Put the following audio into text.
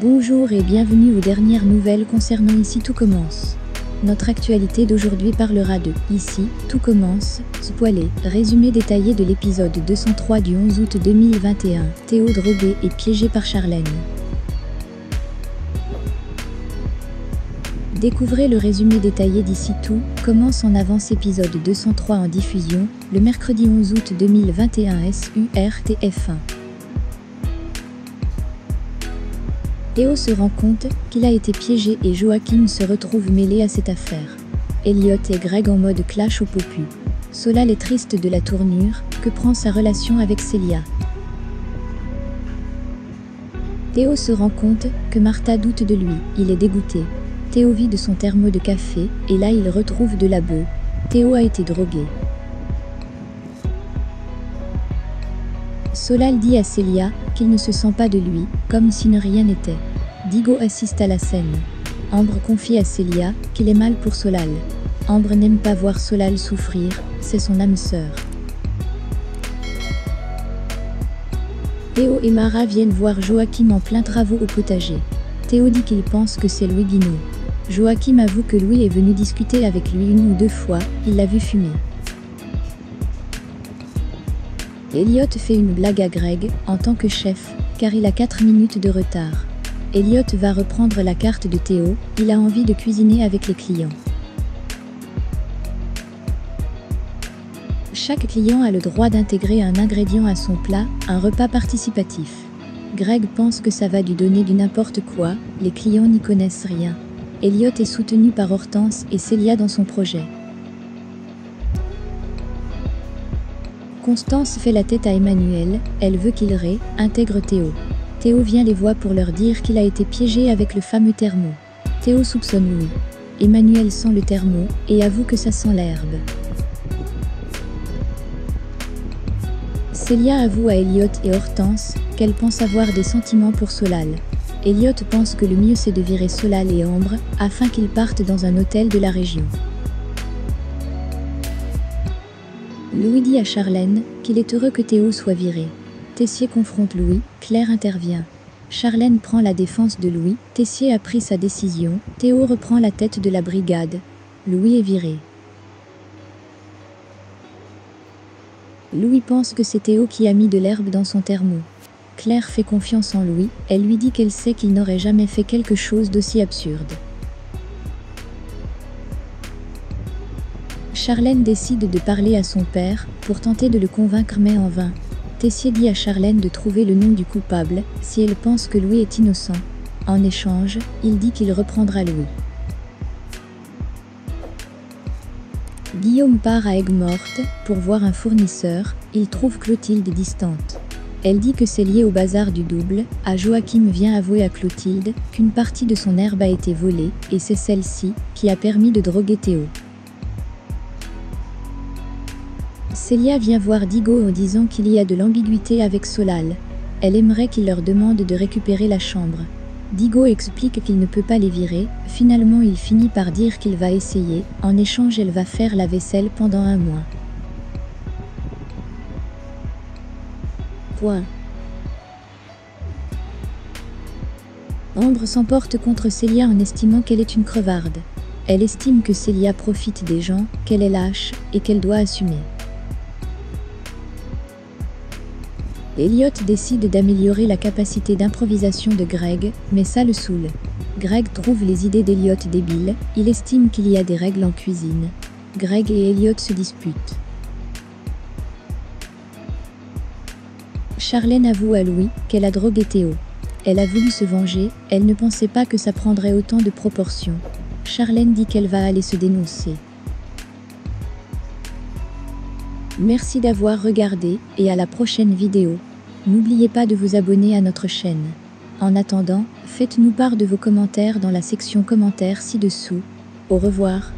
Bonjour et bienvenue aux dernières nouvelles concernant Ici tout commence. Notre actualité d'aujourd'hui parlera de Ici tout commence, spoilé, résumé détaillé de l'épisode 203 du 11 août 2021. Théo drogué et piégé par Charlène. Découvrez le résumé détaillé d'Ici tout commence en avance épisode 203 en diffusion, le mercredi 11 août 2021 sur TF1. Théo se rend compte qu'il a été piégé et Joachim se retrouve mêlé à cette affaire. Elliot et Greg en mode clash au popu. Solal est triste de la tournure que prend sa relation avec Célia. Théo se rend compte que Martha doute de lui, il est dégoûté. Théo vide son thermo de café et là il retrouve de la beuh. Théo a été drogué. Solal dit à Célia qu'il ne se sent pas de lui, comme si ne rien n'était. Digo assiste à la scène. Ambre confie à Célia qu'il est mal pour Solal. Ambre n'aime pas voir Solal souffrir, c'est son âme sœur. Théo et Mara viennent voir Joachim en plein travaux au potager. Théo dit qu'il pense que c'est Louis Guinaud. Joachim avoue que Louis est venu discuter avec lui une ou deux fois, il l'a vu fumer. Elliot fait une blague à Greg, en tant que chef, car il a 4 minutes de retard. Elliot va reprendre la carte de Théo, il a envie de cuisiner avec les clients. Chaque client a le droit d'intégrer un ingrédient à son plat, un repas participatif. Greg pense que ça va lui donner du n'importe quoi, les clients n'y connaissent rien. Elliot est soutenu par Hortense et Célia dans son projet. Constance fait la tête à Emmanuel, elle veut qu'il réintègre Théo. Théo vient les voir pour leur dire qu'il a été piégé avec le fameux thermo. Théo soupçonne Louis. Emmanuel sent le thermo et avoue que ça sent l'herbe. Célia avoue à Elliot et Hortense qu'elle pense avoir des sentiments pour Solal. Elliot pense que le mieux c'est de virer Solal et Ambre afin qu'ils partent dans un hôtel de la région. Louis dit à Charlène qu'il est heureux que Théo soit viré. Tessier confronte Louis, Claire intervient. Charlène prend la défense de Louis, Tessier a pris sa décision, Théo reprend la tête de la brigade. Louis est viré. Louis pense que c'est Théo qui a mis de l'herbe dans son thermo. Claire fait confiance en Louis, elle lui dit qu'elle sait qu'il n'aurait jamais fait quelque chose d'aussi absurde. Charlène décide de parler à son père pour tenter de le convaincre mais en vain. Tessier dit à Charlène de trouver le nom du coupable si elle pense que Louis est innocent. En échange, il dit qu'il reprendra Louis. Guillaume part à Aigues-Mortes pour voir un fournisseur, il trouve Clotilde distante. Elle dit que c'est lié au bazar du double, Joachim vient avouer à Clotilde qu'une partie de son herbe a été volée et c'est celle-ci qui a permis de droguer Théo. Célia vient voir Digo en disant qu'il y a de l'ambiguïté avec Solal. Elle aimerait qu'il leur demande de récupérer la chambre. Digo explique qu'il ne peut pas les virer, finalement il finit par dire qu'il va essayer, en échange elle va faire la vaisselle pendant 1 mois. Ambre s'emporte contre Célia en estimant qu'elle est une crevarde. Elle estime que Célia profite des gens, qu'elle est lâche et qu'elle doit assumer. Elliot décide d'améliorer la capacité d'improvisation de Greg, mais ça le saoule. Greg trouve les idées d'Elliot débiles, il estime qu'il y a des règles en cuisine. Greg et Elliot se disputent. Charlène avoue à Louis qu'elle a drogué Théo. Elle a voulu se venger, elle ne pensait pas que ça prendrait autant de proportions. Charlène dit qu'elle va aller se dénoncer. Merci d'avoir regardé et à la prochaine vidéo. N'oubliez pas de vous abonner à notre chaîne. En attendant, faites-nous part de vos commentaires dans la section commentaires ci-dessous. Au revoir.